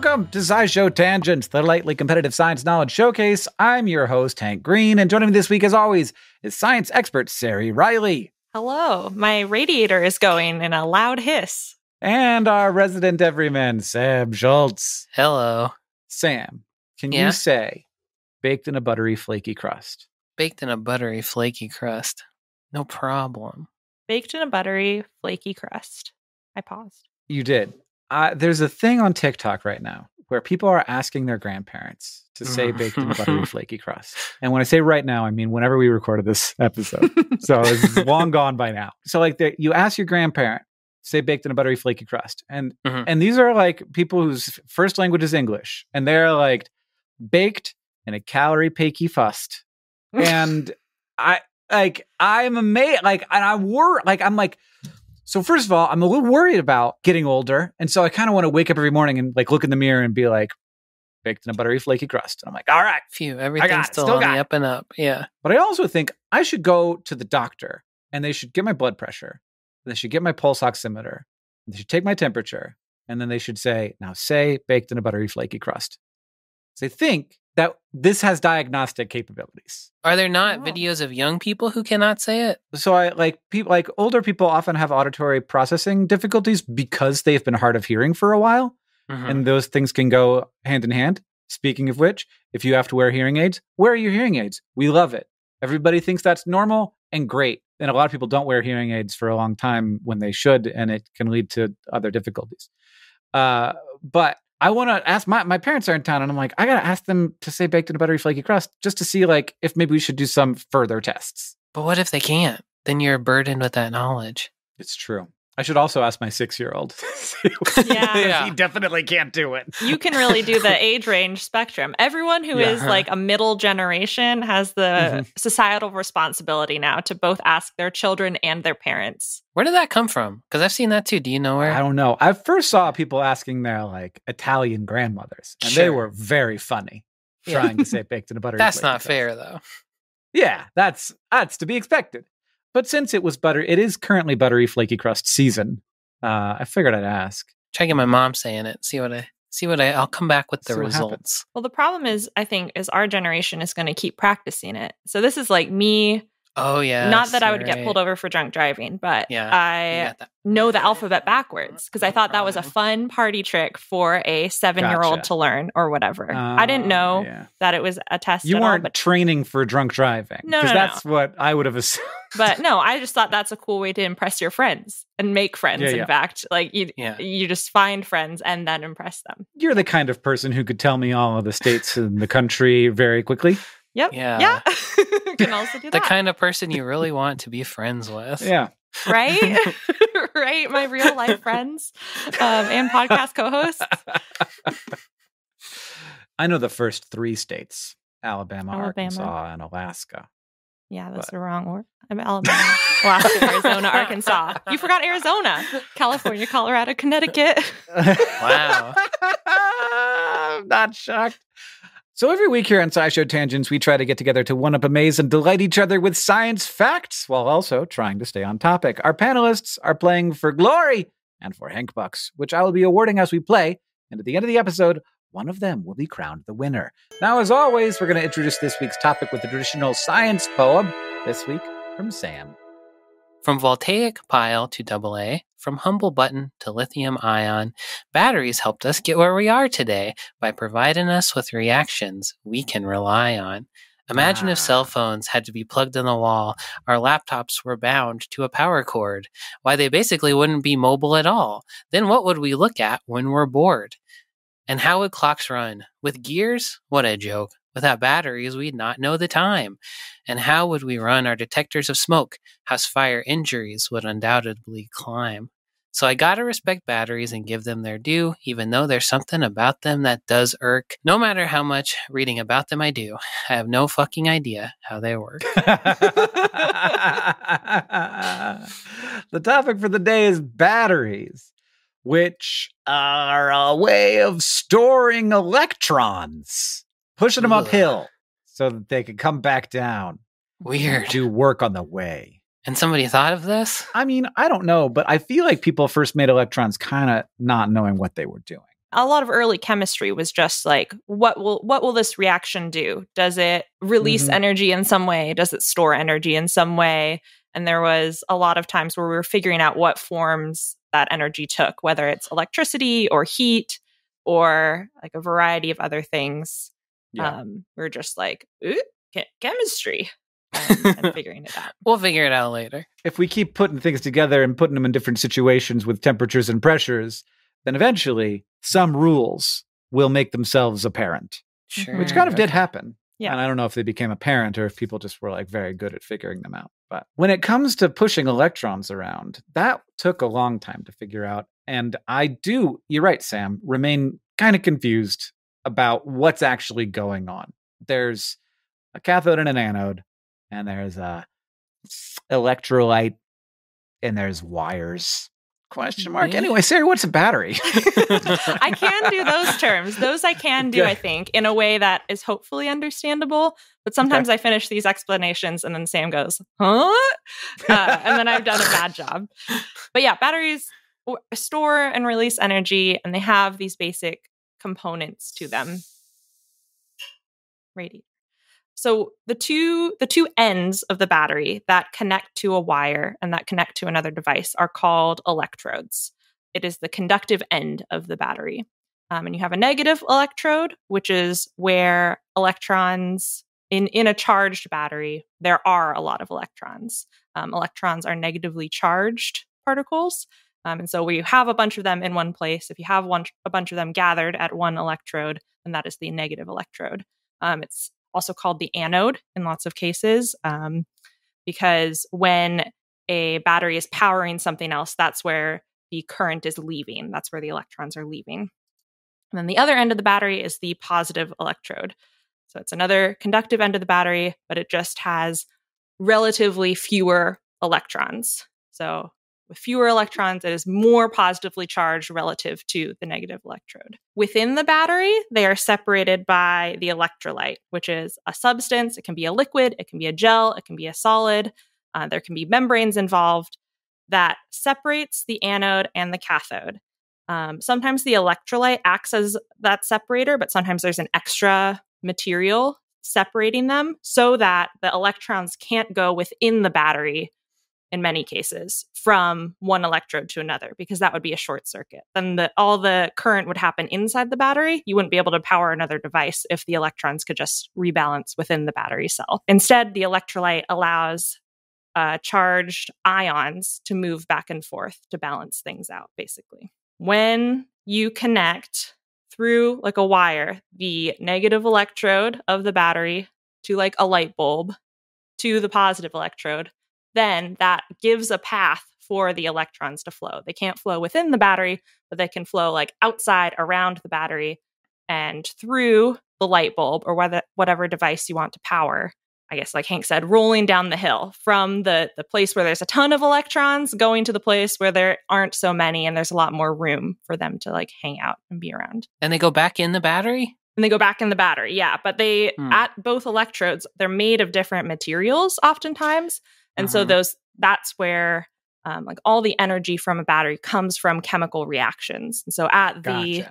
Welcome to SciShow Tangents, the lightly competitive science knowledge showcase. I'm your host, Hank Green, and joining me this week, as always, is science expert Sari Riley. Hello. My radiator is going in a loud hiss. And our resident everyman, Sam Schultz. Hello. Sam, can you say baked in a buttery, flaky crust? Baked in a buttery, flaky crust. No problem. Baked in a buttery, flaky crust. I paused. You did. There's a thing on TikTok right now where people are asking their grandparents to say baked in a buttery, flaky crust. And when I say right now, I mean whenever we recorded this episode. So it's long gone by now. So like you ask your grandparent, say baked in a buttery, flaky crust. And these are like people whose first language is English. And they're like baked in a calorie pakey fust. And I'm amazed. So first of all, I'm a little worried about getting older. And so I kind of want to wake up every morning and like look in the mirror and be like, baked in a buttery, flaky crust. And I'm like, all right. Phew, everything's still on the up and up. Yeah. But I also think I should go to the doctor and they should get my blood pressure. They should get my pulse oximeter. They should take my temperature. And then they should say, now say baked in a buttery, flaky crust. So they think that this has diagnostic capabilities. Are there not videos of young people who cannot say it? So older people often have auditory processing difficulties because they've been hard of hearing for a while. And those things can go hand in hand. Speaking of which, if you have to wear hearing aids, wear your hearing aids. We love it. Everybody thinks that's normal and great. And a lot of people don't wear hearing aids for a long time when they should, and it can lead to other difficulties. But I want to ask, my parents are in town, and I'm like, I got to ask them to say baked in a buttery, flaky crust just to see like if maybe we should do some further tests. But what if they can't? Then you're burdened with that knowledge. It's true. I should also ask my 6-year-old. Yeah. He definitely can't do it. You can really do the age range spectrum. Everyone who is like a middle generation has the societal responsibility now to both ask their children and their parents. Where did that come from? Because I've seen that too. Do you know where? I don't know. I first saw people asking their like Italian grandmothers, and they were very funny trying to say baked in a buttery. That's not fair, though. Yeah, that's to be expected. But since it is currently buttery, flaky crust season. I figured I'd ask. Try to get my mom saying it. I'll come back with the results. Well, the problem is, I think, is our generation is going to keep practicing it. So this is like me. Oh, yeah. Not that I would get pulled over for drunk driving, but I know the alphabet backwards because I thought that was a fun party trick for a 7-year-old to learn or whatever. I didn't know that it was a test. You weren't training for drunk driving. No, that's what I would have assumed. But no, I just thought that's a cool way to impress your friends and make friends. In fact, like you just find friends and then impress them. You're the kind of person who could tell me all of the states in the country very quickly. Yep. Yeah. Can also do that. The kind of person you really want to be friends with. Yeah. Right? Right? My real life friends and podcast co-hosts. I know the first 3 states: Alabama, Arkansas, and Alaska. Yeah, that's the wrong word. I'm Alabama, Alaska, Arizona, Arkansas. You forgot Arizona. California, Colorado, Connecticut. Wow. I'm not shocked. So every week here on SciShow Tangents, we try to get together to one-up, amaze, and delight each other with science facts while also trying to stay on topic. Our panelists are playing for glory and for Hank Bucks, which I will be awarding as we play. And at the end of the episode, one of them will be crowned the winner. Now, as always, we're going to introduce this week's topic with the traditional science poem. This week from Sam. From voltaic pile to AA, from humble button to lithium ion, batteries helped us get where we are today by providing us with reactions we can rely on. Imagine if cell phones had to be plugged in the wall, our laptops were bound to a power cord. Why, they basically wouldn't be mobile at all. Then what would we look at when we're bored? And how would clocks run? With gears? What a joke. Without batteries, we'd not know the time. And how would we run our detectors of smoke? House fire injuries would undoubtedly climb. So I gotta respect batteries and give them their due, even though there's something about them that does irk. No matter how much reading about them I do, I have no fucking idea how they work. The topic for the day is batteries, which are a way of storing electrons. Pushing them uphill so that they can come back down. Weird. Do work on the way. And somebody thought of this? I mean, I don't know, but I feel like people first made electrons kind of not knowing what they were doing. a lot of early chemistry was just like, what will this reaction do? Does it release energy in some way? Does it store energy in some way? And there was a lot of times where we were figuring out what forms that energy took, whether it's electricity or heat or like a variety of other things. Yeah. We're just like, ooh, chemistry. And figuring it out. We'll figure it out later. If we keep putting things together and putting them in different situations with temperatures and pressures, then eventually some rules will make themselves apparent. Sure. Which kind of did happen. Yeah. And I don't know if they became apparent or if people just were like very good at figuring them out. But when it comes to pushing electrons around, that took a long time to figure out. And you're right, Sam, remain kind of confused about what's actually going on. There's a cathode and an anode, and there's a electrolyte, and there's wires. Question mark. Anyway, Sarah, what's a battery? I can do those terms. Those I can do, I think, in a way that is hopefully understandable. But sometimes I finish these explanations and then Sam goes, huh? And then I've done a bad job. But yeah, batteries store and release energy, and they have these basic components to them. Radiator. So the two ends of the battery that connect to a wire and that connect to another device are called electrodes. It is the conductive end of the battery. And you have a negative electrode, which is where electrons, in a charged battery, there are a lot of electrons. Electrons are negatively charged particles. And so we have a bunch of them in one place. If you have a bunch of them gathered at one electrode, then that is the negative electrode. It's also called the anode in lots of cases, because when a battery is powering something else, that's where the current is leaving. That's where the electrons are leaving. And then the other end of the battery is the positive electrode. So it's another conductive end of the battery, but it just has relatively fewer electrons. So with fewer electrons, it is more positively charged relative to the negative electrode. Within the battery, they are separated by the electrolyte, which is a substance. It can be a liquid, it can be a gel, it can be a solid. There can be membranes involved that separates the anode and the cathode. Sometimes the electrolyte acts as that separator, but sometimes there's an extra material separating them so that the electrons can't go within the battery in many cases from one electrode to another, because that would be a short circuit. Then all the current would happen inside the battery. You wouldn't be able to power another device if the electrons could just rebalance within the battery cell. Instead, the electrolyte allows charged ions to move back and forth to balance things out, basically. When you connect through like a wire, the negative electrode of the battery to like a light bulb to the positive electrode, then that gives a path for the electrons to flow. They can't flow within the battery, but they can flow like outside around the battery and through the light bulb or whatever device you want to power. I guess, like Hank said, rolling down the hill from the place where there's a ton of electrons going to the place where there aren't so many and there's a lot more room for them to like hang out and be around. And they go back in the battery? And they go back in the battery, yeah. But they, at both electrodes, they're made of different materials oftentimes. And so that's where like all the energy from a battery comes from chemical reactions. And so at the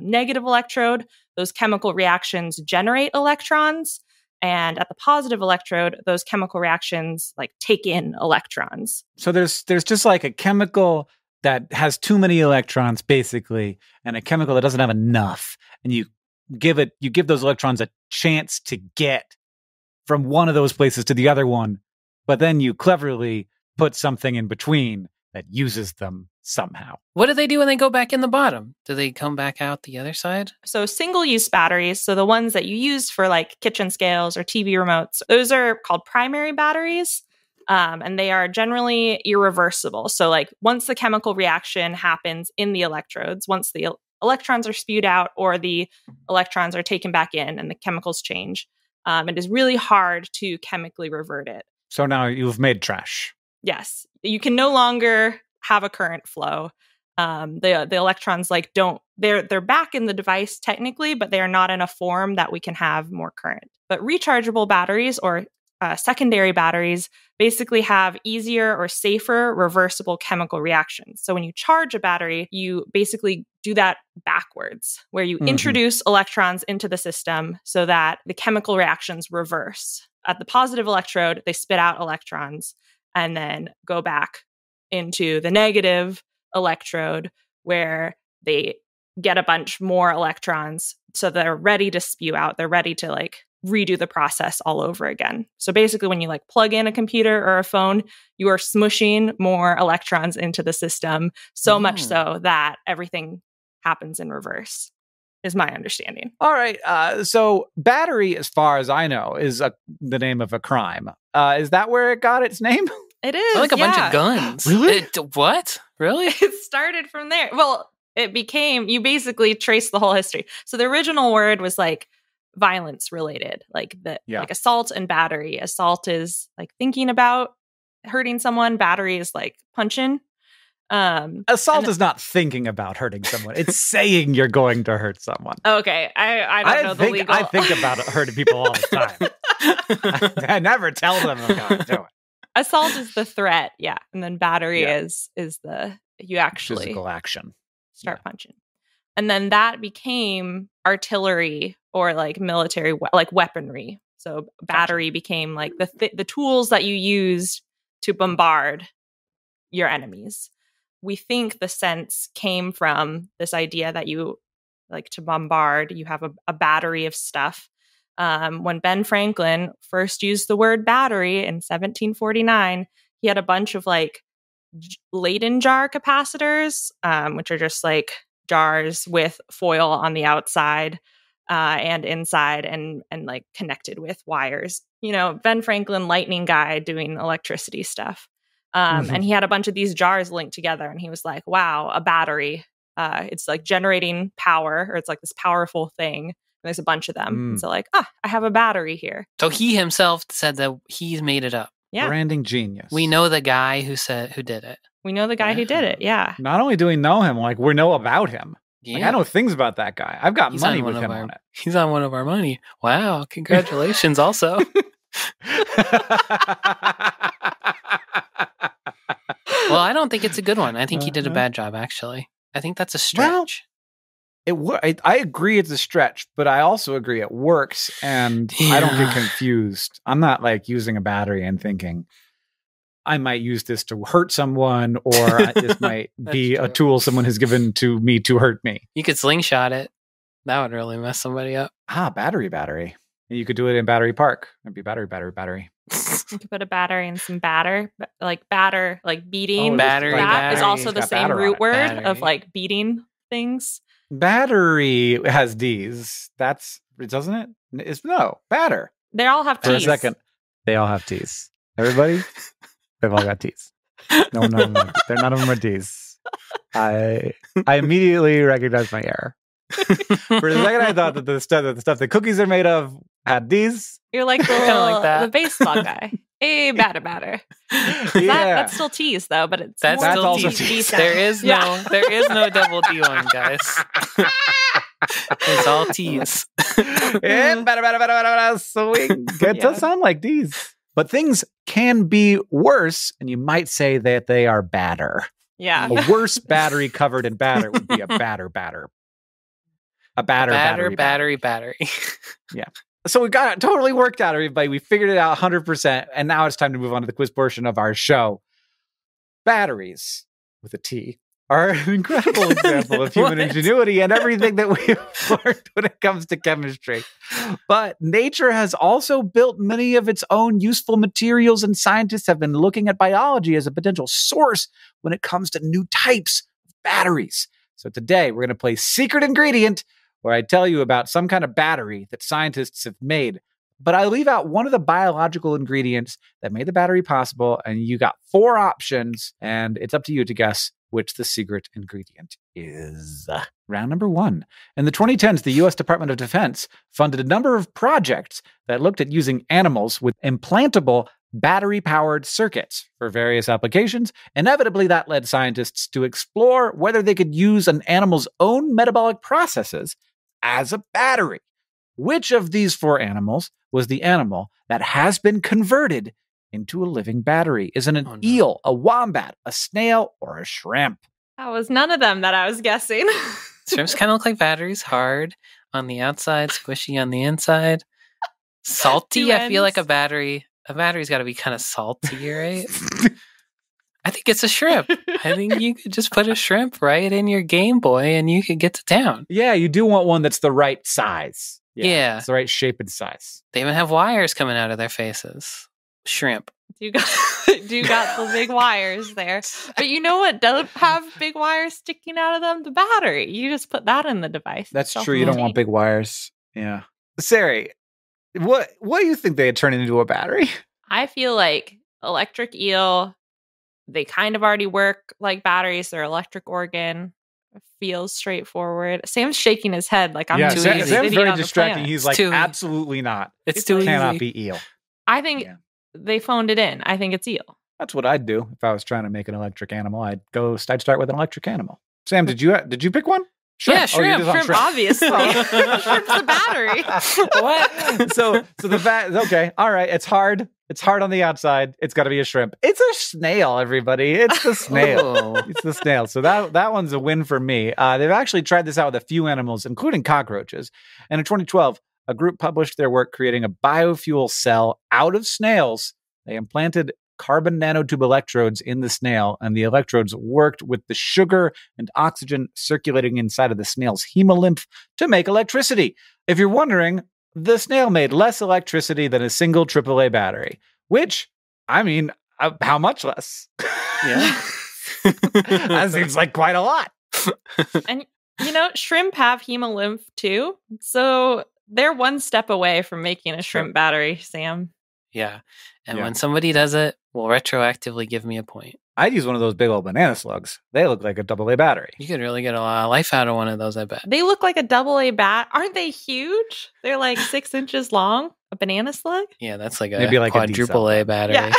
negative electrode, those chemical reactions generate electrons. And at the positive electrode, those chemical reactions like take in electrons. So there's just like a chemical that has too many electrons, basically, and a chemical that doesn't have enough. And you give those electrons a chance to get from one of those places to the other one, but then you cleverly put something in between that uses them somehow. What do they do when they go back in the bottom? Do they come back out the other side? So single-use batteries, so the ones that you use for like kitchen scales or TV remotes, those are called primary batteries, and they are generally irreversible. So like once the chemical reaction happens in the electrodes, once the electrons are spewed out or the electrons are taken back in and the chemicals change, it is really hard to chemically revert it. So now you've made trash. Yes, you can no longer have a current flow. The electrons they're back in the device technically, but they are not in a form that we can have more current. But rechargeable batteries, or secondary batteries basically have easier or safer reversible chemical reactions. So when you charge a battery, you basically do that backwards, where you introduce electrons into the system so that the chemical reactions reverse. At the positive electrode, they spit out electrons and then go back into the negative electrode where they get a bunch more electrons. So they're ready to spew out. They're ready to redo the process all over again. So basically when you plug in a computer or a phone, you are smushing more electrons into the system, so much so that everything happens in reverse, is my understanding. All right. So battery, as far as I know, is the name of a crime. Is that where it got its name? It is. Like a bunch of guns. Really? What? Really? It started from there. Well, it became, you basically trace the whole history. So the original word was violence related, like assault and battery. Assault is thinking about hurting someone. Battery is punching. Assault is not thinking about hurting someone. It's saying you're going to hurt someone. Okay. I don't know the legal. I think about hurting people all the time. I never tell them I'm going to do it. Assault is the threat. Yeah. And then battery is the, you actually physical action. Start punching. And then that became artillery or military, weaponry. So battery became the tools that you use to bombard your enemies. We think the sense came from this idea that you to bombard, you have a battery of stuff. When Ben Franklin first used the word battery in 1749, he had a bunch of Leyden jar capacitors, which are just jars with foil on the outside and inside and connected with wires. Ben Franklin, lightning guy doing electricity stuff. And he had a bunch of these jars linked together and he was like, wow, a battery. It's generating power, or it's this powerful thing. And there's a bunch of them. And so I have a battery here. So he himself said that he's made it up. Yeah. Branding genius. We know the guy who did it. We know the guy who did it. Yeah. Not only do we know him, we know about him. Yeah. I know things about that guy. I've got money with him on it. He's on one of our money. Wow. Congratulations also. Well, I don't think it's a good one. I think he did a bad job, actually. I think that's a stretch. Well, I agree it's a stretch, but I also agree it works, and I don't get confused. I'm not using a battery and thinking, I might use this to hurt someone, or this might be a tool someone has given to me to hurt me. You could slingshot it. That would really mess somebody up. Battery. You could do it in Battery Park. It'd be battery. You could put a battery in some batter, beating. Battery. That is also the same root word battery. of beating things. Battery has D's. Doesn't it? No, batter. They all have T's. For a second, they all have T's. Everybody, they've all got T's. No, none of them are D's. I immediately recognized my error. For a second, I thought that the stuff that cookies are made of had D's. You're the baseball guy. Hey, batter. That's still T's though, but that's still also T's. There is no double D one, guys. It's all T's. Yeah, batter. So we get to sound like D's. But things can be worse, and you might say that they are badder. Yeah. A worse battery covered in batter would be a batter. A battery. Yeah. So we got it totally worked out, everybody. We figured it out 100%. And now it's time to move on to the quiz portion of our show. Batteries, with a T, are an incredible example of human ingenuity and everything that we've learned when it comes to chemistry. But nature has also built many of its own useful materials, and scientists have been looking at biology as a potential source when it comes to new types of batteries. So today we're going to play Secret Ingredient, where I tell you about some kind of battery that scientists have made. But I leave out one of the biological ingredients that made the battery possible, and you got 4 options, and it's up to you to guess which the secret ingredient is. Round number 1. In the 2010s, the U.S. Department of Defense funded a number of projects that looked at using animals with implantable battery-powered circuits for various applications. Inevitably, that led scientists to explore whether they could use an animal's own metabolic processes as a battery. Which of these 4 animals was the animal that has been converted into a living battery? Is it an eel, a wombat, a snail, or a shrimp? That was none of them that I was guessing. Shrimps kind of look like batteries, hard on the outside, squishy on the inside. Salty, I feel like a battery's got to be kind of salty, right? I think it's a shrimp. I think you could just put a shrimp right in your Game Boy and you could get to town. Yeah, you do want one that's the right size. Yeah. It's the right shape and size. They even have wires coming out of their faces. Shrimp. You got the big wires there. But you know what doesn't have big wires sticking out of them? The battery. You just put that in the device. That's true. You don't want big wires. Yeah. Sari, what do you think they'd turn into a battery? I feel like electric eel, they kind of already work like batteries. They're electric organ. Feels straightforward. Sam's shaking his head like I'm too easy. Sam's very distracting. He's like, absolutely not. It's too cannot easy. Be eel. I think they phoned it in. I think it's eel. That's what I'd do if I was trying to make an electric animal. I'd start with an electric animal. Sam, did you pick one? Shrimp. Yeah, shrimp. Shrimp, obviously. Shrimp's the battery. What? So okay. All right. It's hard. It's hard on the outside. It's got to be a shrimp. It's a snail, everybody. It's the snail. It's the snail. So that one's a win for me. They've actually tried this out with a few animals, including cockroaches. And in 2012, a group published their work creating a biofuel cell out of snails. They implanted carbon nanotube electrodes in the snail, and the electrodes worked with the sugar and oxygen circulating inside of the snail's hemolymph to make electricity. If you're wondering, the snail made less electricity than a single AAA battery, which, I mean, how much less? Yeah. That seems like quite a lot. And, shrimp have hemolymph too, so they're one step away from making a shrimp battery, Sam. Yeah. And when somebody does it, will retroactively give me a point. I'd use one of those big old banana slugs. They look like a AA battery. You could really get a lot of life out of one of those, I bet. They look like a AA bat. Aren't they huge? They're like 6 inches long. A banana slug? Yeah, that's like maybe like quadruple A battery. Yeah.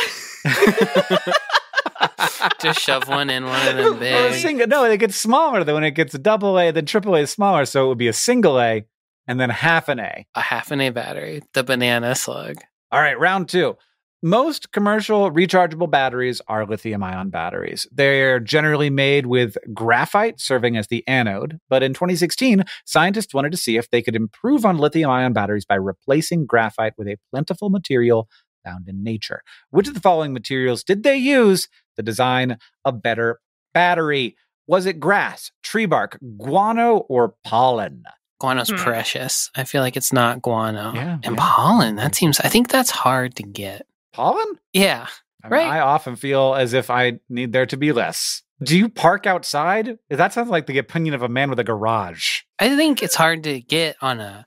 Just shove one in one of them big. No, it gets smaller. When it gets a AA, then AAA is smaller. So it would be a single A and then half an A. A half an A battery. The banana slug. All right, round 2. Most commercial rechargeable batteries are lithium-ion batteries. They're generally made with graphite serving as the anode. But in 2016, scientists wanted to see if they could improve on lithium-ion batteries by replacing graphite with a plentiful material found in nature. Which of the following materials did they use to design a better battery? Was it grass, tree bark, guano, or pollen? Guano's precious. I feel like it's not guano. And pollen, I think that's hard to get. Pollen? Yeah. Right. I often feel as if I need there to be less. Do you park outside? That sounds like the opinion of a man with a garage. I think it's hard to get on a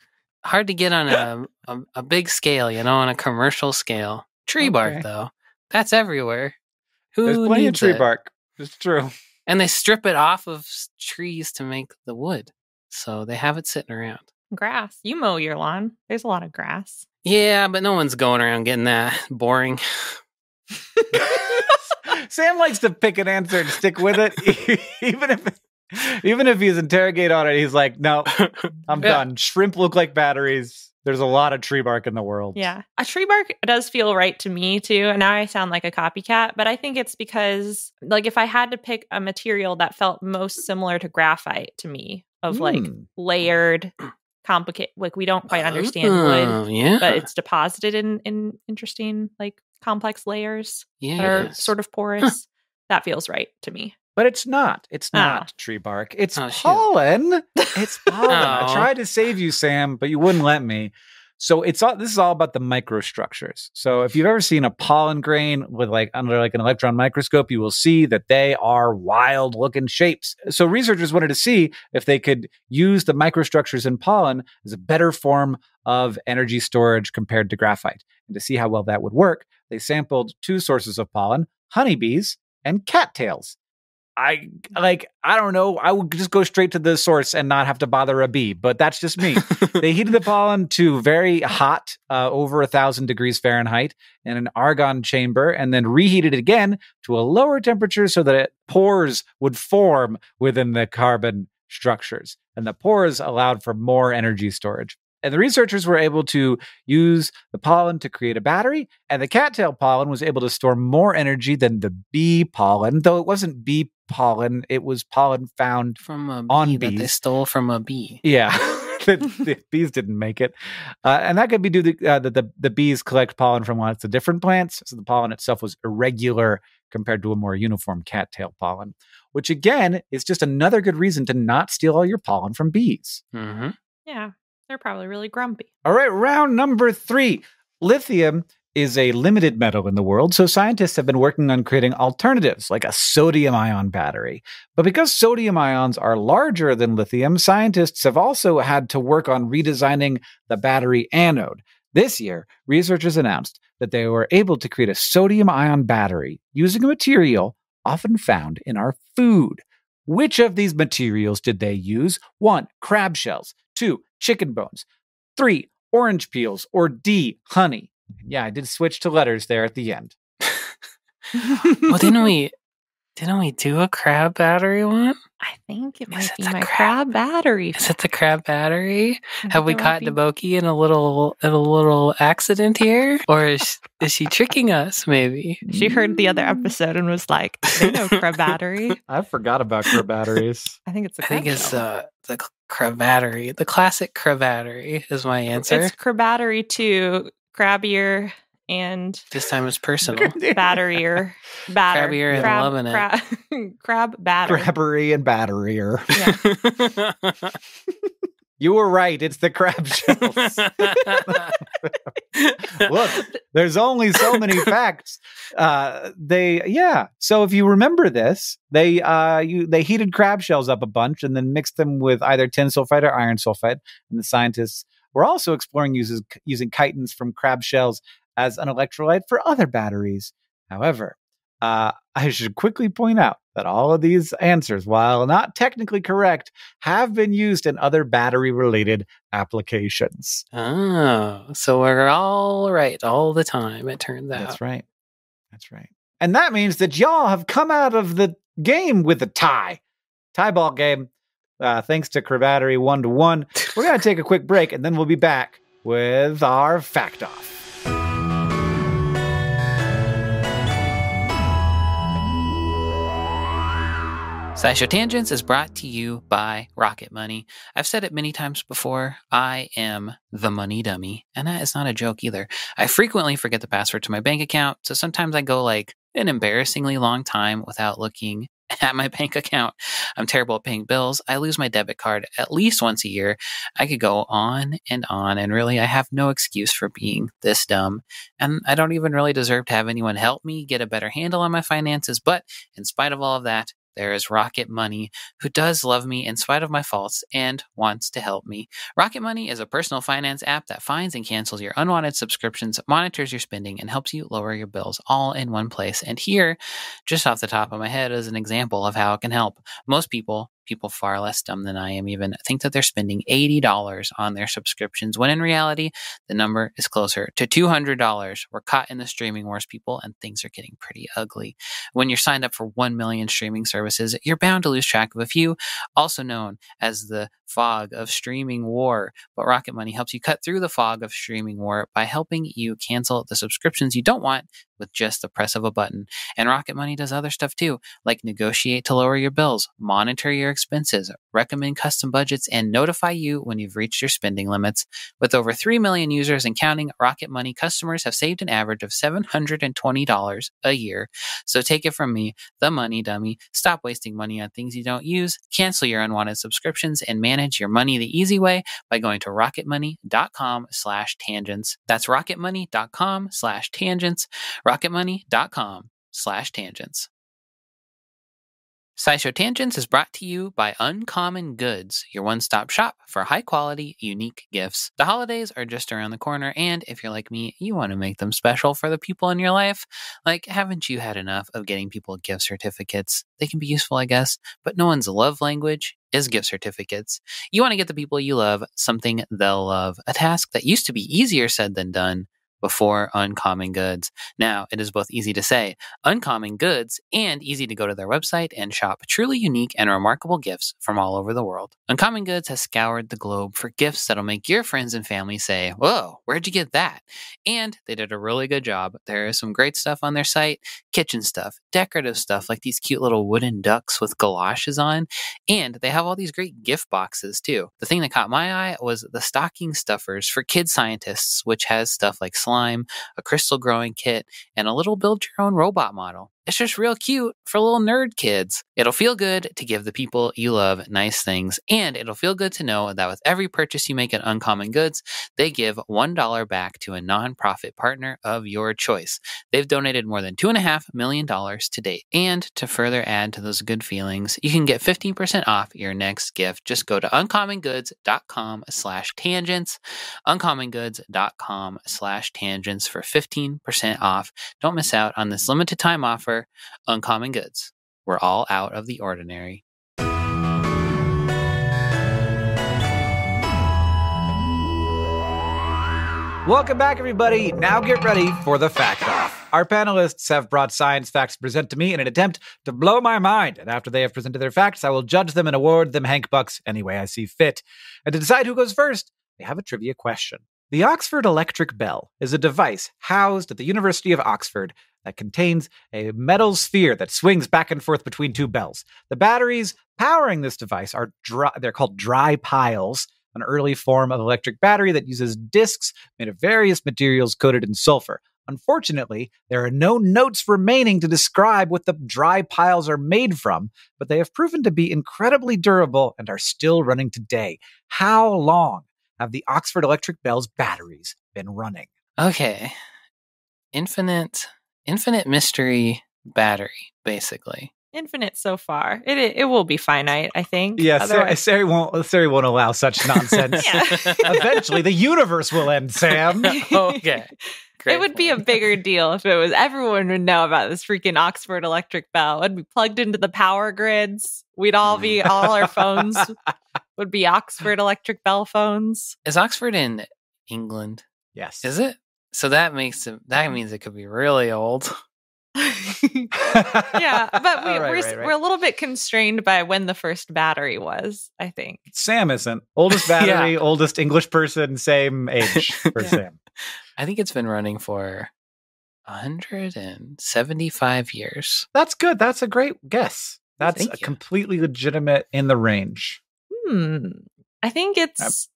big scale, on a commercial scale. Tree bark, though. That's everywhere. There's plenty of tree bark. It's true. And they strip it off of trees to make the wood. So they have it sitting around. Grass. You mow your lawn. There's a lot of grass. Yeah, but no one's going around getting that boring. Sam likes to pick an answer and stick with it. Even if he's interrogated on it, he's like, no, I'm done. Shrimp look like batteries. There's a lot of tree bark in the world. Yeah. A tree bark does feel right to me, too. And now I sound like a copycat, but I think it's because, if I had to pick a material that felt most similar to graphite to me, of layered, complicated, we don't quite understand wood, but it's deposited in interesting, complex layers that are sort of porous. That feels right to me. But it's not. It's not tree bark. It's pollen. It's pollen. I tried to save you, Sam, but you wouldn't let me. So this is all about the microstructures. So if you've ever seen a pollen grain with under an electron microscope, you will see that they are wild looking shapes. So researchers wanted to see if they could use the microstructures in pollen as a better form of energy storage compared to graphite. And to see how well that would work, they sampled 2 sources of pollen, honeybees and cattails. I don't know. I would just go straight to the source and not have to bother a bee, but that's just me. They heated the pollen to very hot, over 1,000 degrees Fahrenheit in an argon chamber, and then reheated it again to a lower temperature so that pores would form within the carbon structures. And the pores allowed for more energy storage. And the researchers were able to use the pollen to create a battery, and the cattail pollen was able to store more energy than the bee pollen, though it wasn't bee pollen, it was pollen found from a on bee bees. That they stole from a bee. Yeah, the bees didn't make it. And that could be due to the bees collect pollen from lots of different plants, so the pollen itself was irregular compared to a more uniform cattail pollen, which again is just another good reason to not steal all your pollen from bees. Mm-hmm. Yeah. They're probably really grumpy. All right, round number 3. Lithium is a limited metal in the world, so scientists have been working on creating alternatives like a sodium-ion battery. But because sodium ions are larger than lithium, scientists have also had to work on redesigning the battery anode. This year, researchers announced that they were able to create a sodium-ion battery using a material often found in our food. Which of these materials did they use? 1, crab shells. 2, chicken bones. 3, orange peels. Or D, honey. Yeah, I did switch to letters there at the end. Well, didn't we do a crab battery one? I think it might be my crab battery. Is it the crab battery? Have we caught Naboki in a little accident here? Or is she tricking us, maybe? She heard the other episode and was like, they know crab battery. I forgot about crab batteries. I think it's the crab battery. The classic crab battery is my answer. It's crab battery 2, crabbier, and this time it's personal. Batterier. Crabbier and loving it. Crab batter. Crabbery and batterier. Yeah. You were right. It's the crab shells. Look, there's only so many facts. So if you remember this, they heated crab shells up a bunch and then mixed them with either tin sulfide or iron sulfide. And the scientists were also exploring using chitins from crab shells as an electrolyte for other batteries. However, I should quickly point out that all of these answers, while not technically correct, have been used in other battery-related applications. Oh, so we're all right all the time, it turns out. That's right. And that means that y'all have come out of the game with a tie ball game. Thanks to Crabbattery 1-1. We're going to take a quick break, and then we'll be back with our Fact Off. SciShow Tangents is brought to you by Rocket Money. I've said it many times before, I am the money dummy, and that is not a joke either. I frequently forget the password to my bank account, so sometimes I go like an embarrassingly long time without looking at my bank account. I'm terrible at paying bills. I lose my debit card at least once a year. I could go on, and really I have no excuse for being this dumb. And I don't even really deserve to have anyone help me get a better handle on my finances, but in spite of all of that, there is Rocket Money, who does love me in spite of my faults and wants to help me. Rocket Money is a personal finance app that finds and cancels your unwanted subscriptions, monitors your spending, and helps you lower your bills all in one place. And here, just off the top of my head, is an example of how it can help. Most people far less dumb than I am even, think that they're spending $80 on their subscriptions, when in reality, the number is closer to $200. We're caught in the streaming wars, people, and things are getting pretty ugly. When you're signed up for 1 million streaming services, you're bound to lose track of a few, also known as the fog of streaming war. But Rocket Money helps you cut through the fog of streaming war by helping you cancel the subscriptions you don't want with just the press of a button. And Rocket Money does other stuff too, like negotiate to lower your bills, monitor your expenses, recommend custom budgets, and notify you when you've reached your spending limits. With over 3 million users and counting, Rocket Money customers have saved an average of $720 a year. So take it from me, the money dummy. Stop wasting money on things you don't use, cancel your unwanted subscriptions, and manage your money the easy way by going to rocketmoney.com/tangents. That's rocketmoney.com/tangents. rocketmoney.com/tangents. SciShow Tangents is brought to you by Uncommon Goods, your one-stop shop for high-quality, unique gifts. The holidays are just around the corner, and if you're like me, you want to make them special for the people in your life. Like, haven't you had enough of getting people gift certificates? They can be useful, I guess, but no one's love language is gift certificates. You want to get the people you love something they'll love, a task that used to be easier said than done, before Uncommon Goods. Now, it is both easy to say Uncommon Goods and easy to go to their website and shop truly unique and remarkable gifts from all over the world. Uncommon Goods has scoured the globe for gifts that'll make your friends and family say, "Whoa, where'd you get that?" And they did a really good job. There is some great stuff on their site, kitchen stuff, decorative stuff like these cute little wooden ducks with galoshes on, and they have all these great gift boxes too. The thing that caught my eye was the stocking stuffers for kid scientists, which has stuff like slime, a crystal growing kit, and a little build-your-own robot model. It's just real cute for little nerd kids. It'll feel good to give the people you love nice things, and it'll feel good to know that with every purchase you make at Uncommon Goods, they give $1 back to a nonprofit partner of your choice. They've donated more than $2.5 million to date. And to further add to those good feelings, you can get 15% off your next gift. Just go to uncommongoods.com/tangents, uncommongoods.com/tangents for 15% off. Don't miss out on this limited time offer. Uncommon Goods. We're all out of the ordinary. Welcome back, everybody. Now get ready for the Fact Off. Our panelists have brought science facts to present to me in an attempt to blow my mind. And after they have presented their facts, I will judge them and award them Hank Bucks any way I see fit. And to decide who goes first, we have a trivia question. The Oxford Electric Bell is a device housed at the University of Oxford that contains a metal sphere that swings back and forth between two bells. The batteries powering this device are they're called dry piles, an early form of electric battery that uses discs made of various materials coated in sulfur. Unfortunately, there are no notes remaining to describe what the dry piles are made from, but they have proven to be incredibly durable and are still running today. How long have the Oxford Electric Bell's batteries been running? Okay. Infinite mystery battery, basically. Infinite so far. It will be finite, I think. Yeah, Sari won't allow such nonsense. Eventually, the universe will end, Sam. Okay. Great it would be a bigger deal if it was everyone would know about this freaking Oxford Electric Bell. It'd be plugged into the power grids. We'd all our phones would be Oxford Electric Bell phones. Is Oxford in England? Yes. Is it? So that means it could be really old. Yeah, but we're a little bit constrained by when the first battery was, I think. Sam isn't. Oldest battery, oldest English person, same age for Sam. I think it's been running for 175 years. That's good. That's a great guess. That's completely legitimate in the range. I think it's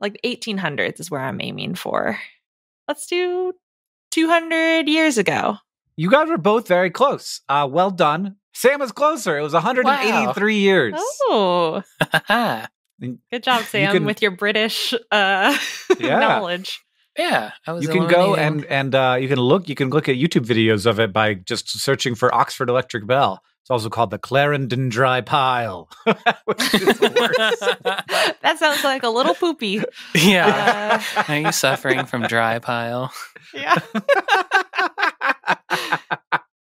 like 1800s is where I'm aiming for. Let's do 200 years ago. You guys were both very close. Well done. Sam was closer. It was 183 years. Oh. Good job, Sam, with your British knowledge. Yeah, you can go and you can look at YouTube videos of it by just searching for Oxford Electric Bell. It's also called the Clarendon Dry Pile, which is the worst. That sounds like a little poopy. Yeah. Are you suffering from dry pile? Yeah.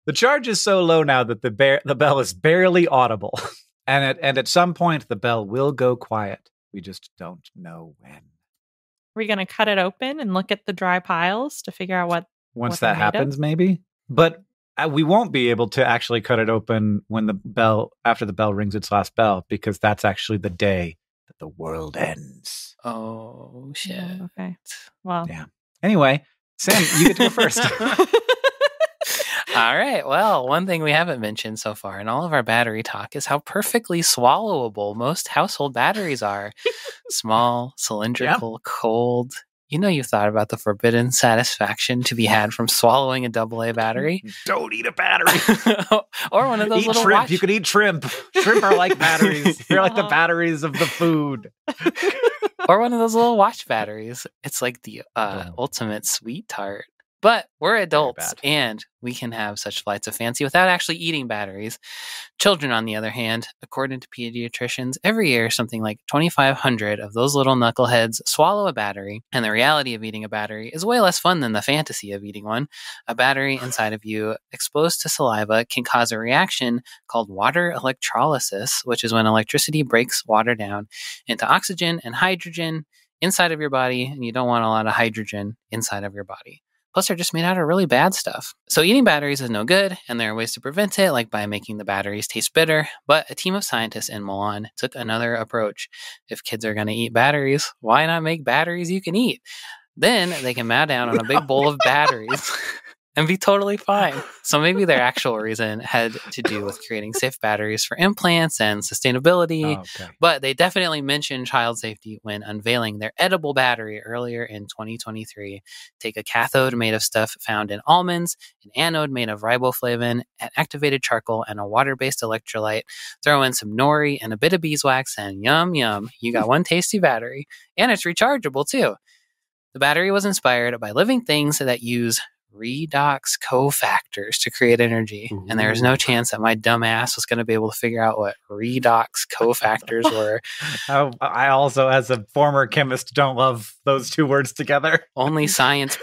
The charge is so low now that the bell is barely audible, and at some point the bell will go quiet. We just don't know when. Are we going to cut it open and look at the dry piles to figure out what? Once that happens, maybe. But we won't be able to actually cut it open after the bell rings its last bell, because that's actually the day that the world ends. Oh shit! Okay. Well. Yeah. Anyway, Sam, you get to go first. All right. Well, one thing we haven't mentioned so far in all of our battery talk is how perfectly swallowable most household batteries are. Small, cylindrical, cold. You know, you've thought about the forbidden satisfaction to be had from swallowing a AA battery. Don't eat a battery. Or one of those little shrimp. You could eat shrimp. Shrimp are like batteries. They're like the batteries of the food. Or one of those little watch batteries. It's like the ultimate sweet tart. But we're adults, and we can have such flights of fancy without actually eating batteries. Children, on the other hand, according to pediatricians, every year something like 2,500 of those little knuckleheads swallow a battery, and the reality of eating a battery is way less fun than the fantasy of eating one. A battery inside of you, exposed to saliva, can cause a reaction called water electrolysis, which is when electricity breaks water down into oxygen and hydrogen inside of your body, and you don't want a lot of hydrogen inside of your body. Plus, they're just made out of really bad stuff. So eating batteries is no good, and there are ways to prevent it, like by making the batteries taste bitter. But a team of scientists in Milan took another approach. If kids are going to eat batteries, why not make batteries you can eat? Then they can mow down on a big bowl of batteries and be totally fine. So maybe their actual reason had to do with creating safe batteries for implants and sustainability. But they definitely mentioned child safety when unveiling their edible battery earlier in 2023. Take a cathode made of stuff found in almonds, an anode made of riboflavin, an activated charcoal, and a water-based electrolyte. Throw in some nori and a bit of beeswax, and yum, yum, you got one tasty battery. And it's rechargeable, too. The battery was inspired by living things that use redox cofactors to create energy. Ooh. And there's no chance that my dumb ass was going to be able to figure out what redox cofactors were. I also, as a former chemist, don't love those two words together. Only science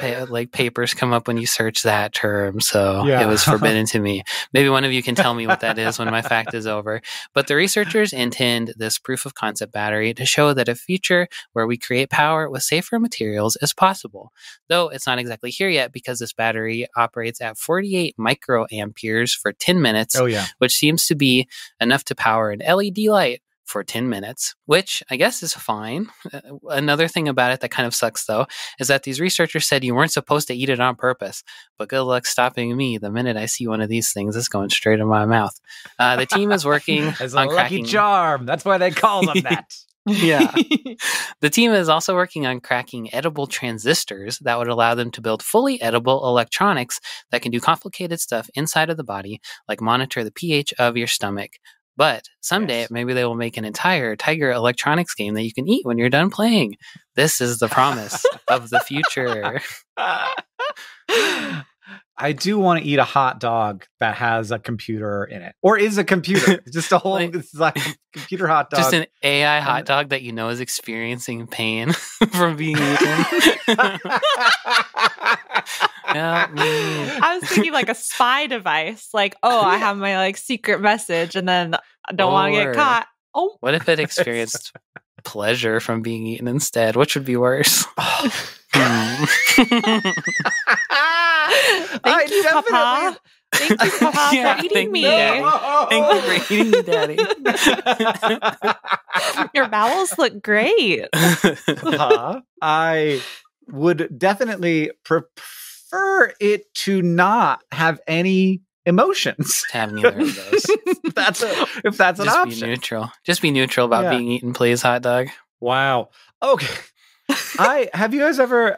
papers come up when you search that term, so it was forbidden to me. Maybe one of you can tell me what that is when my fact is over. But the researchers intend this proof of concept battery to show that a future where we create power with safer materials is possible. Though it's not exactly here yet, because this battery operates at 48 microamperes for 10 minutes, which seems to be enough to power an LED light for 10 minutes, which I guess is fine. Another thing about it that kind of sucks, though, is that these researchers said you weren't supposed to eat it on purpose. But good luck stopping me the minute I see one of these things. It's going straight in my mouth. The team is working as a lucky charm. That's why they call them that. Yeah. The team is also working on cracking edible transistors that would allow them to build fully edible electronics that can do complicated stuff inside of the body, like monitor the pH of your stomach. But someday, maybe they will make an entire Tiger Electronics game that you can eat when you're done playing. This is the promise of the future. I do want to eat a hot dog that has a computer in it, or is a computer. Just a whole it's like a computer hot dog. Just an AI hot dog that you know is experiencing pain from being eaten. I was thinking like a spy device, like, I have my like secret message, and then I don't want to get caught. Oh, what if it experienced pleasure from being eaten instead? Which would be worse? Thank you, Papa. Thank you, Papa, for eating me. Thank you for eating me, Daddy. Your bowels look great. I would definitely prefer it to not have any emotions. To have neither of those. if that's an option. Just be neutral. Just be neutral about being eaten, please, hot dog. Wow. Okay. Have you guys ever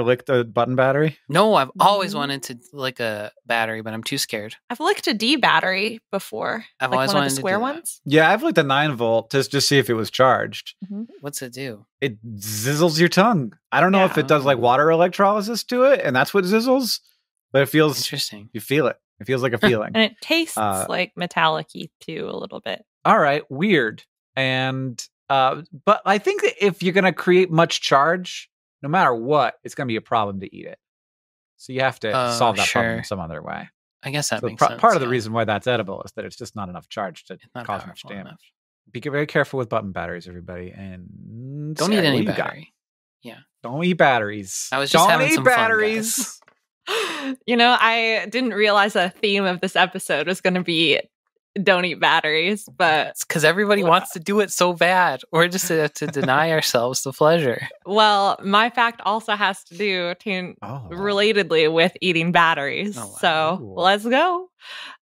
licked a button battery? No, I've always wanted to lick a battery, but I'm too scared. I've licked a D battery before. I've always wanted one of the square to do ones. Yeah, I've licked a 9-volt to just see if it was charged. Mm-hmm. What's it do? It zizzles your tongue. I don't know if it does like water electrolysis to it, and that's what zizzles, but it feels interesting. You feel it. It feels like a feeling. And it tastes like metallic-y too, a little bit. All right, weird. And but I think that if you're going to create much charge, no matter what, it's going to be a problem to eat it. So you have to solve that problem some other way. I guess that makes sense. Part of the reason why that's edible is that it's just not enough charge to cause much damage. Enough. Be very careful with button batteries, everybody. And don't eat any battery. Yeah. Don't eat batteries. I was just having some batteries. Fun, You know, I didn't realize the theme of this episode was going to be don't eat batteries, but it's because everybody wants to do it so bad, or just to deny ourselves the pleasure. Well, my fact also has to do relatedly with eating batteries. So let's go.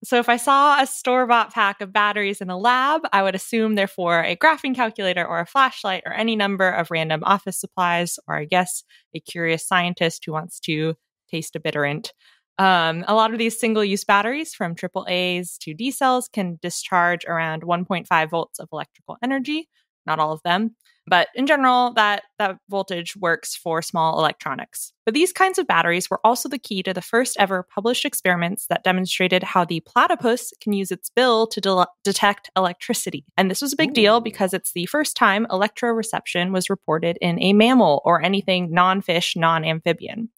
So if I saw a store-bought pack of batteries in a lab, I would assume therefore a graphing calculator or a flashlight or any number of random office supplies, or I guess a curious scientist who wants to taste a bitterant. A lot of these single-use batteries, from AAAs to D cells, can discharge around 1.5 volts of electrical energy. Not all of them, but in general, that voltage works for small electronics. But these kinds of batteries were also the key to the first ever published experiments that demonstrated how the platypus can use its bill to detect electricity. And this was a big deal because it's the first time electroreception was reported in a mammal or anything non-fish, non-amphibian.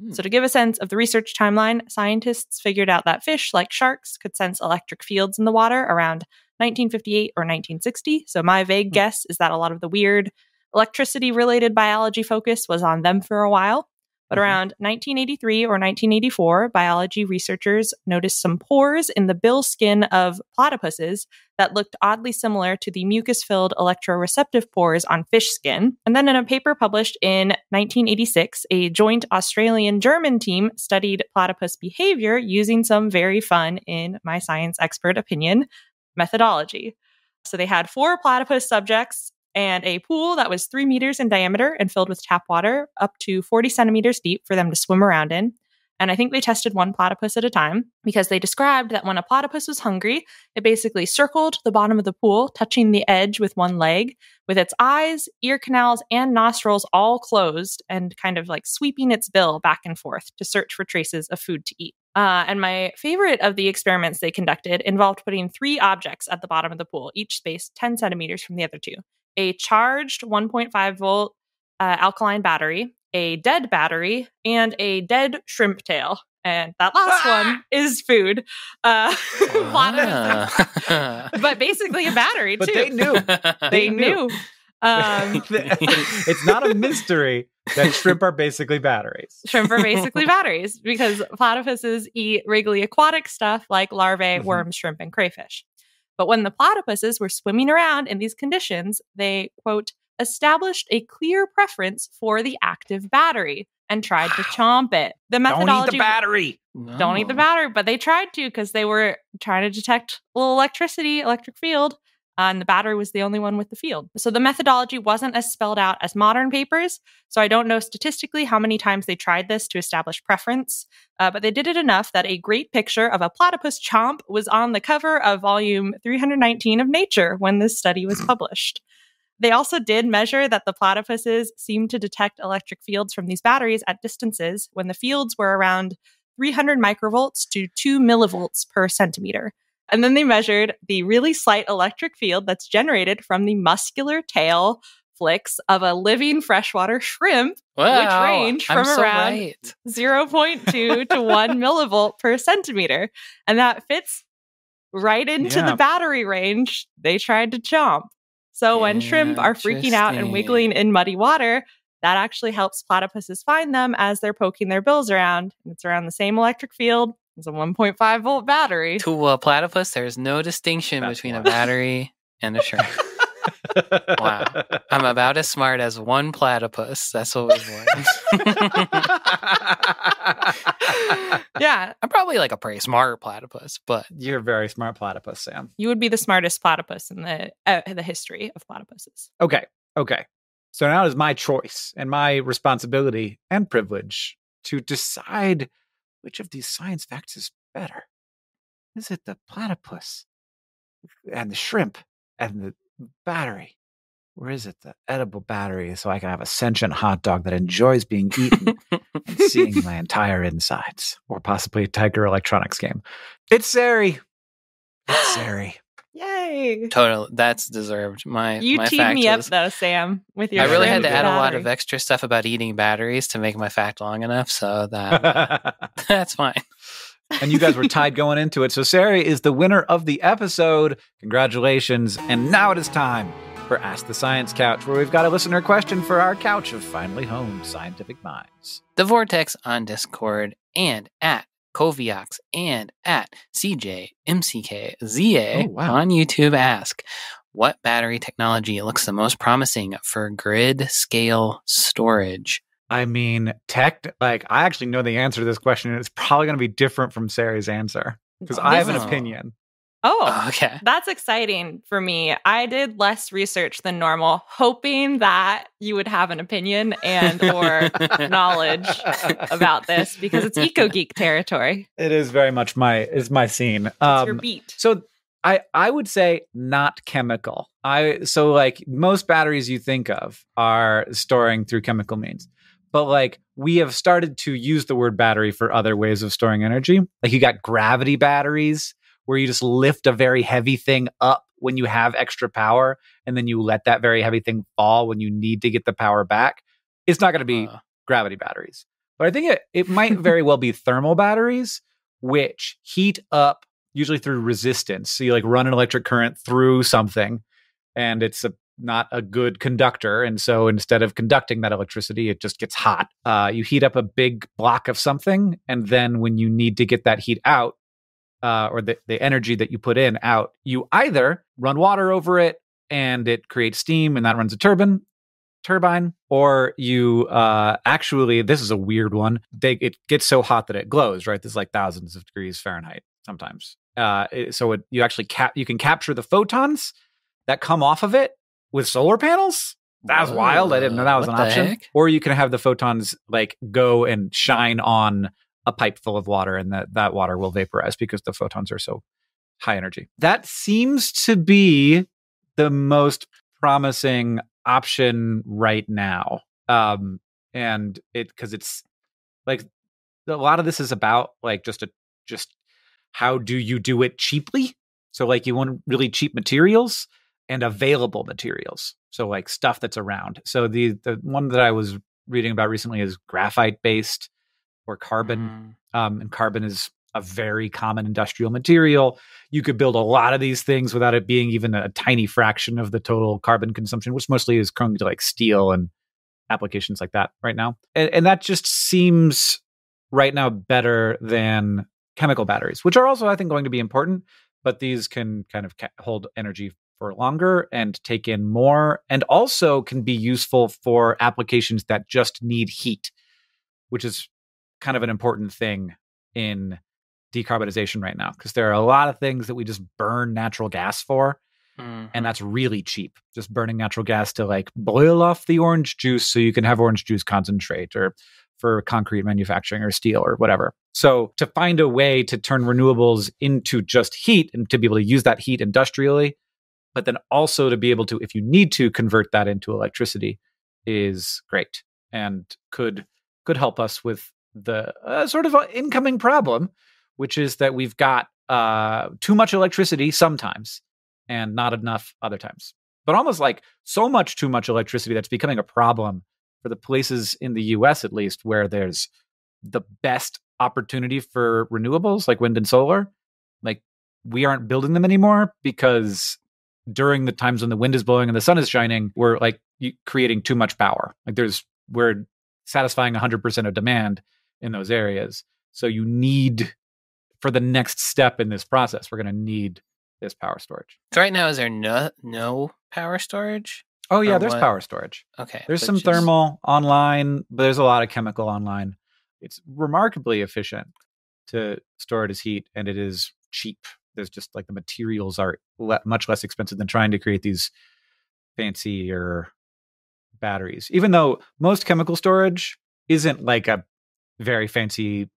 So to give a sense of the research timeline, scientists figured out that fish, like sharks, could sense electric fields in the water around 1958 or 1960. So my vague guess is that a lot of the weird Electricity-related biology focus was on them for a while. But around 1983 or 1984, biology researchers noticed some pores in the bill skin of platypuses that looked oddly similar to the mucus-filled electroreceptive pores on fish skin. And then in a paper published in 1986, a joint Australian-German team studied platypus behavior using some very fun, in my science expert opinion, methodology. So they had 4 platypus subjects and a pool that was 3 meters in diameter and filled with tap water up to 40 centimeters deep for them to swim around in. And I think they tested one platypus at a time because they described that when a platypus was hungry, it basically circled the bottom of the pool, touching the edge with one leg, with its eyes, ear canals, and nostrils all closed and kind of like sweeping its bill back and forth to search for traces of food to eat. And my favorite of the experiments they conducted involved putting 3 objects at the bottom of the pool, each spaced 10 centimeters from the other 2. A charged 1.5 volt alkaline battery, a dead battery, and a dead shrimp tail. And that last one is food. But basically a battery, too. But they knew. They knew. It's not a mystery that shrimp are basically batteries. Shrimp are basically batteries because platypuses eat wriggly aquatic stuff like larvae, worms, shrimp, and crayfish. But when the platypuses were swimming around in these conditions, they, quote, established a clear preference for the active battery and tried to chomp it. The methodology... Don't eat the battery! No. Don't eat the battery, but they tried to because they were trying to detect a little electric field, and the battery was the only one with the field. So the methodology wasn't as spelled out as modern papers, so I don't know statistically how many times they tried this to establish preference, but they did it enough that a great picture of a platypus chomp was on the cover of volume 319 of Nature when this study was published. They also did measure that the platypuses seemed to detect electric fields from these batteries at distances when the fields were around 300 microvolts to 2 millivolts per centimeter. And then they measured the really slight electric field that's generated from the muscular tail flicks of a living freshwater shrimp, which range from around 0.2 to 1 millivolt per centimeter. And that fits right into the battery range they tried to chomp. So when shrimp are freaking out and wiggling in muddy water, that actually helps platypuses find them as they're poking their bills around. And it's around the same electric field as a 1.5 volt battery. To a platypus, there's no distinction between a battery and a shrimp. Wow. I'm about as smart as one platypus. That's what we've learned. Yeah. I'm probably like a pretty smart platypus, but... You're a very smart platypus, Sam. You would be the smartest platypus in the history of platypuses. Okay. So now it is my choice and my responsibility and privilege to decide which of these science facts is better. Is it the platypus and the shrimp and the battery? Or is it the edible battery so I can have a sentient hot dog that enjoys being eaten and seeing my entire insides? Or possibly a Tiger Electronics game. It's Sari. Yay. Total. That's deserved. You teed me up, though, Sam, with your I really had to add battery. a lot of extra stuff about eating batteries to make my fact long enough, so that's fine. And you guys were tied going into it. So Sari is the winner of the episode. Congratulations. And now it is time for Ask the Science Couch, where we've got a listener question for our couch of finely honed scientific minds. The Vortex on Discord and at Koviox and at CJMCKZA on YouTube ask, what battery technology looks the most promising for grid scale storage? I mean, I actually know the answer to this question, and it's probably going to be different from Sari's answer because I have an opinion. Oh, okay. That's exciting for me. I did less research than normal, hoping that you would have an opinion and or knowledge about this because it's EcoGeek territory. It is very much my scene. It's your beat. So I would say not chemical. So like most batteries you think of are storing through chemical means. But like we have started to use the word battery for other ways of storing energy. Like you got gravity batteries, where you just lift a very heavy thing up when you have extra power, and then you let that very heavy thing fall when you need to get the power back. It's not going to be gravity batteries. But I think it might very well be thermal batteries, which heat up usually through resistance. So you like run an electric current through something, and it's not a good conductor. And so instead of conducting that electricity, it just gets hot. You heat up a big block of something. And then when you need to get that heat out, or the energy that you put in out, you either run water over it and it creates steam and that runs a turbine, or you actually, this is a weird one, it gets so hot that it glows, right? There's like thousands of degrees Fahrenheit sometimes. You actually you can capture the photons that come off of it with solar panels. That was wild. I didn't know that was an option. Heck? Or you can have the photons like go and shine on a pipe full of water, and that water will vaporize because the photons are so high energy. That seems to be the most promising option right now. And because it's like a lot of this is about like just how do you do it cheaply? So like you want really cheap materials and available materials. So like stuff that's around. So the one that I was reading about recently is graphite based or carbon. And carbon is a very common industrial material. You could build a lot of these things without it being even a tiny fraction of the total carbon consumption, which mostly is going to like steel and applications like that right now. And that just seems right now better than chemical batteries, which are also, I think, going to be important, but these can kind of hold energy for longer and take in more, and also can be useful for applications that just need heat, which is kind of an important thing in decarbonization right now, because there are a lot of things that we just burn natural gas for, and that's really cheap. Just burning natural gas to like boil off the orange juice so you can have orange juice concentrate, or for concrete manufacturing or steel or whatever. So to find a way to turn renewables into just heat and to be able to use that heat industrially, but then also to be able to, if you need to, convert that into electricity is great, and could help us with the sort of incoming problem, which is that we've got too much electricity sometimes and not enough other times. But almost like so much too much electricity that's becoming a problem for the places in the US, at least, where there's the best opportunity for renewables like wind and solar. Like, we aren't building them anymore because during the times when the wind is blowing and the sun is shining, we're like creating too much power. Like we're satisfying 100% of demand in those areas. So you need, for the next step in this process, we're going to need this power storage. So right now, is there no power storage? Oh yeah, there's power storage. Okay. There's some thermal online, but there's a lot of chemical online. It's remarkably efficient to store it as heat, and it is cheap. There's just like the materials are much less expensive than trying to create these fancier batteries. Even though most chemical storage isn't like a very fancy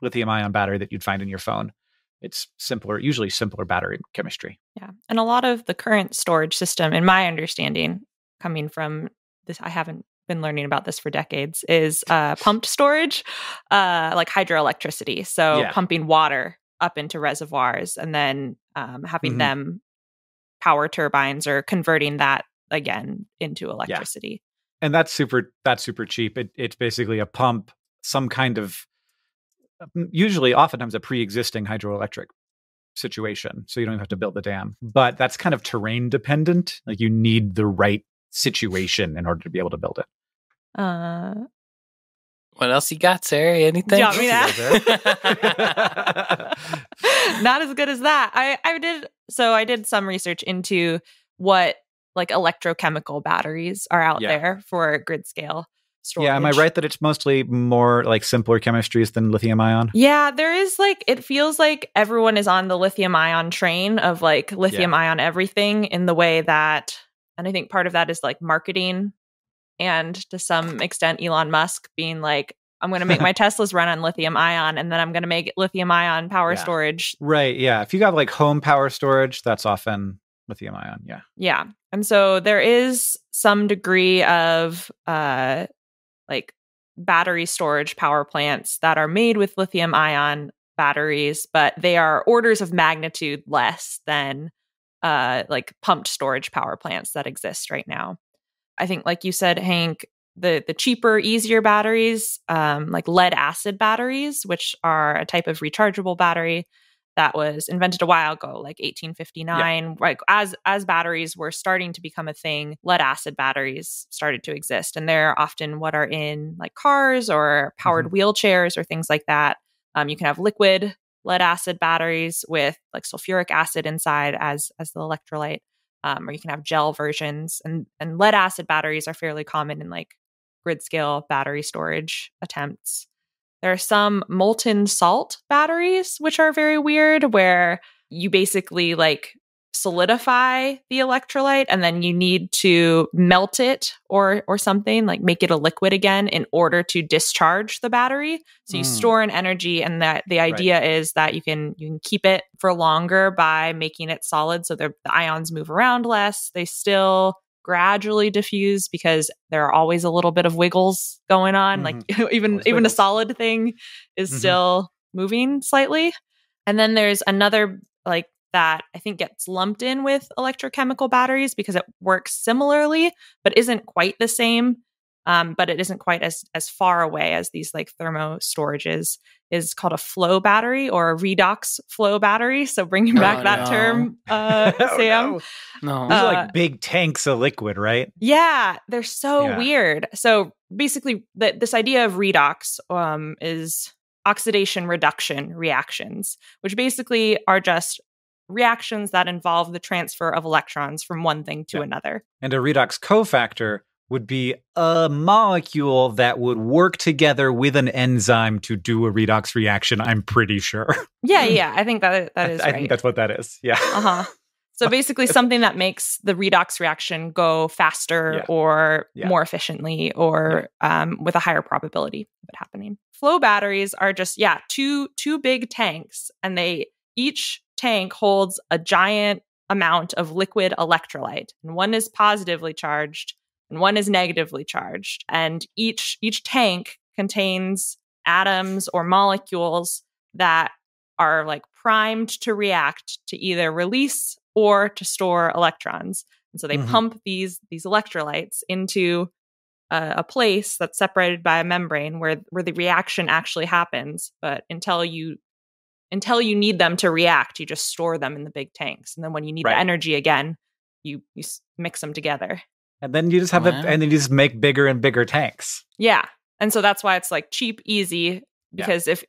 lithium-ion battery that you'd find in your phone. It's usually simpler battery chemistry. Yeah. And a lot of the current storage system, in my understanding, coming from this, I haven't been learning about this for decades, is pumped storage, like hydroelectricity. So pumping water up into reservoirs and then having them power turbines or converting that again into electricity. Yeah. And that's super cheap. It's basically a pump, some kind of, oftentimes a pre-existing hydroelectric situation. So you don't even have to build the dam. But that's kind of terrain dependent. Like you need the right situation in order to be able to build it. What else you got, Sarah? Anything? Do you want me that? Not as good as that. I did some research into what like electrochemical batteries are out there for grid scale storage. Yeah, am I right that it's mostly more like simpler chemistries than lithium ion? Yeah, there is like, it feels like everyone is on the lithium ion train of like lithium ion everything, in the way that, and I think part of that is like marketing, and to some extent Elon Musk being like, I'm going to make my Teslas run on lithium ion, and then I'm going to make lithium ion power storage. Right, yeah. If you have like home power storage, that's often lithium ion, yeah. Yeah. And so there is some degree of like battery storage power plants that are made with lithium ion batteries, but they are orders of magnitude less than like pumped storage power plants that exist right now. I think, like you said, Hank, the cheaper, easier batteries, like lead acid batteries, which are a type of rechargeable battery that was invented a while ago, like 1859. Like as batteries were starting to become a thing, lead acid batteries started to exist. And they're often what are in like cars or powered wheelchairs or things like that. You can have liquid lead acid batteries with like sulfuric acid inside as the electrolyte, or you can have gel versions. And lead acid batteries are fairly common in like grid scale battery storage attempts. There are some molten salt batteries, which are very weird, where you basically like solidify the electrolyte and then you need to melt it or something, like make it a liquid again in order to discharge the battery. So you store an energy, and that the idea is that you can keep it for longer by making it solid, so the ions move around less. They still gradually diffuse because there are always a little bit of wiggles going on. Like even a solid thing is still moving slightly. And then there's another like that I think gets lumped in with electrochemical batteries because it works similarly, but isn't quite the same. But it isn't quite as far away as these like thermo storages, is called a flow battery or a redox flow battery. So bringing back that term, Sam. No. These are like big tanks of liquid, right? Yeah, they're so weird. So basically this idea of redox is oxidation reduction reactions, which basically are just reactions that involve the transfer of electrons from one thing to another. And a redox cofactor would be a molecule that would work together with an enzyme to do a redox reaction, I'm pretty sure. Yeah. I think that is right. I think that's what that is. Yeah. So basically something that makes the redox reaction go faster or more efficiently or with a higher probability of it happening. Flow batteries are just, two big tanks, and each tank holds a giant amount of liquid electrolyte. And one is positively charged and one is negatively charged. And each tank contains atoms or molecules that are like primed to react to either release or to store electrons. And so they pump these electrolytes into a place that's separated by a membrane where the reaction actually happens. But until you need them to react, you just store them in the big tanks. And then when you need the energy again, you mix them together. And then you just have and then you just make bigger and bigger tanks. Yeah. And so that's why it's like cheap, easy, because if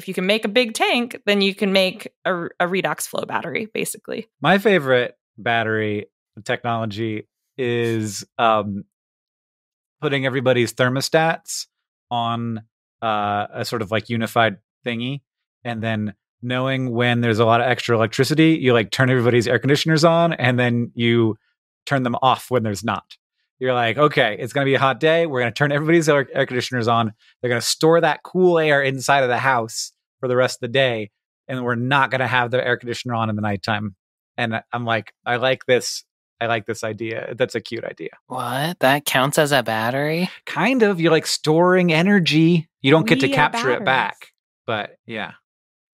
you can make a big tank, then you can make a redox flow battery, basically. My favorite battery technology is putting everybody's thermostats on a sort of like unified thingy, and then knowing when there's a lot of extra electricity, you like turn everybody's air conditioners on, and then you turn them off when there's not. You're like, okay, it's going to be a hot day. We're going to turn everybody's air conditioners on. They're going to store that cool air inside of the house for the rest of the day. And we're not going to have the air conditioner on in the nighttime. And I'm like, I like this idea. That's a cute idea. What? That counts as a battery? Kind of. You're like storing energy. You don't get to capture it back. But yeah.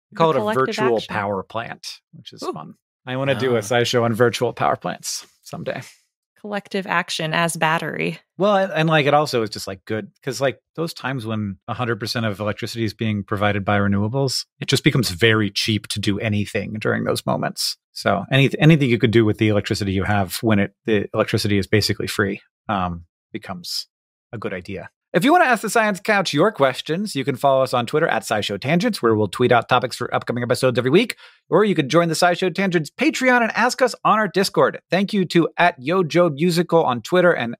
We call it a virtual power plant, which is fun. I want to do a SciShow on virtual power plants someday. Collective action as battery. Well, and like it also is just like good because like those times when 100% of electricity is being provided by renewables, it just becomes very cheap to do anything during those moments. So anything you could do with the electricity you have when the electricity is basically free becomes a good idea. If you want to ask the Science Couch your questions, you can follow us on Twitter at SciShow Tangents, where we'll tweet out topics for upcoming episodes every week. Or you can join the SciShow Tangents Patreon and ask us on our Discord. Thank you to @YoJoMusical on Twitter and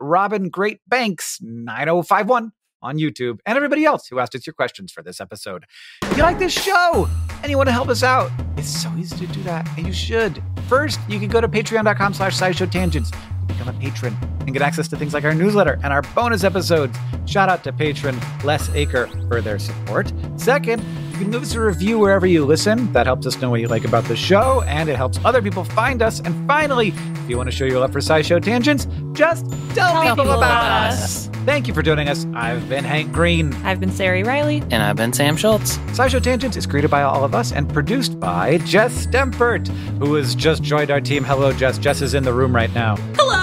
@RobinGreatBanks9051 on YouTube, and everybody else who asked us your questions for this episode. If you like this show and you want to help us out, it's so easy to do that, and you should. First, you can go to patreon.com/SciShowTangents. Become a patron and get access to things like our newsletter and our bonus episodes. Shout out to patron Les Aker for their support. Second, you can leave us a review wherever you listen. That helps us know what you like about the show, and it helps other people find us. And finally, if you want to show your love for SciShow Tangents, just tell people about us. Thank you for joining us. I've been Hank Green. I've been Sari Riley. And I've been Sam Schultz. SciShow Tangents is created by all of us and produced by Jess Stempert, who has just joined our team. Hello, Jess. Jess is in the room right now. Hello.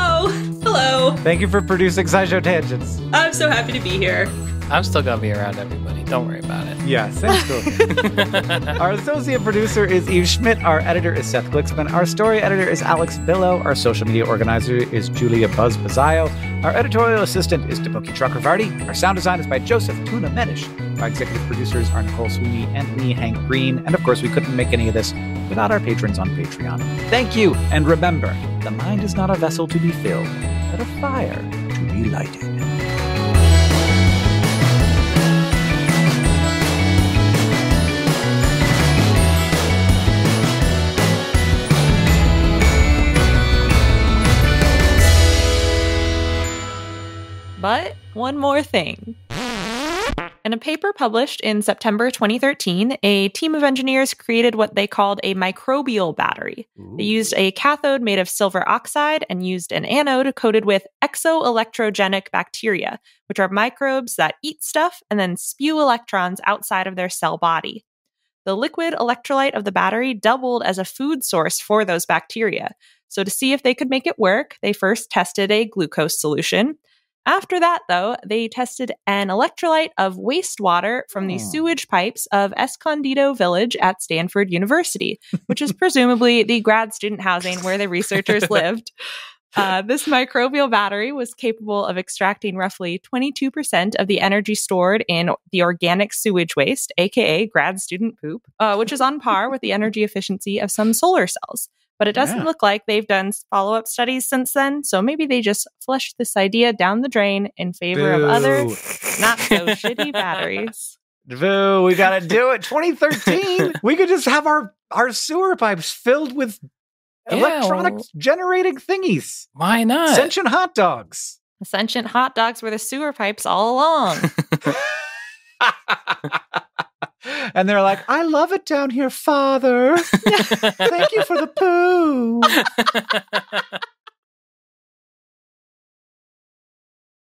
Thank you for producing SciShow Tangents. I'm so happy to be here. I'm still going to be around everybody. Don't worry about it. Yeah, same story. Our associate producer is Eve Schmidt. Our editor is Seth Glicksman. Our story editor is Alex Billow. Our social media organizer is Julia Buzz Bazzaio. Our editorial assistant is Deboki Chakravarti. Our sound design is by Joseph Tuna Medish. Our executive producers are Nicole Sweeney and me, Hank Green. And of course, we couldn't make any of this without our patrons on Patreon. Thank you. And remember, the mind is not a vessel to be filled, but a fire to be lighted. But one more thing. In a paper published in September 2013, a team of engineers created what they called a microbial battery. Ooh. They used a cathode made of silver oxide and used an anode coated with exoelectrogenic bacteria, which are microbes that eat stuff and then spew electrons outside of their cell body. The liquid electrolyte of the battery doubled as a food source for those bacteria. So to see if they could make it work, they first tested a glucose solution. After that, though, they tested an electrolyte of wastewater from the sewage pipes of Escondido Village at Stanford University, which is presumably the grad student housing where the researchers lived. This microbial battery was capable of extracting roughly 22% of the energy stored in the organic sewage waste, aka grad student poop, which is on par with the energy efficiency of some solar cells. But it doesn't look like they've done follow-up studies since then, so maybe they just flushed this idea down the drain in favor of other not-so-shitty batteries. Boo, we gotta do it. 2013, we could just have our sewer pipes filled with electronic generating thingies. Why not? Sentient hot dogs. The sentient hot dogs were the sewer pipes all along. And they're like, I love it down here, Father. Thank you for the poo.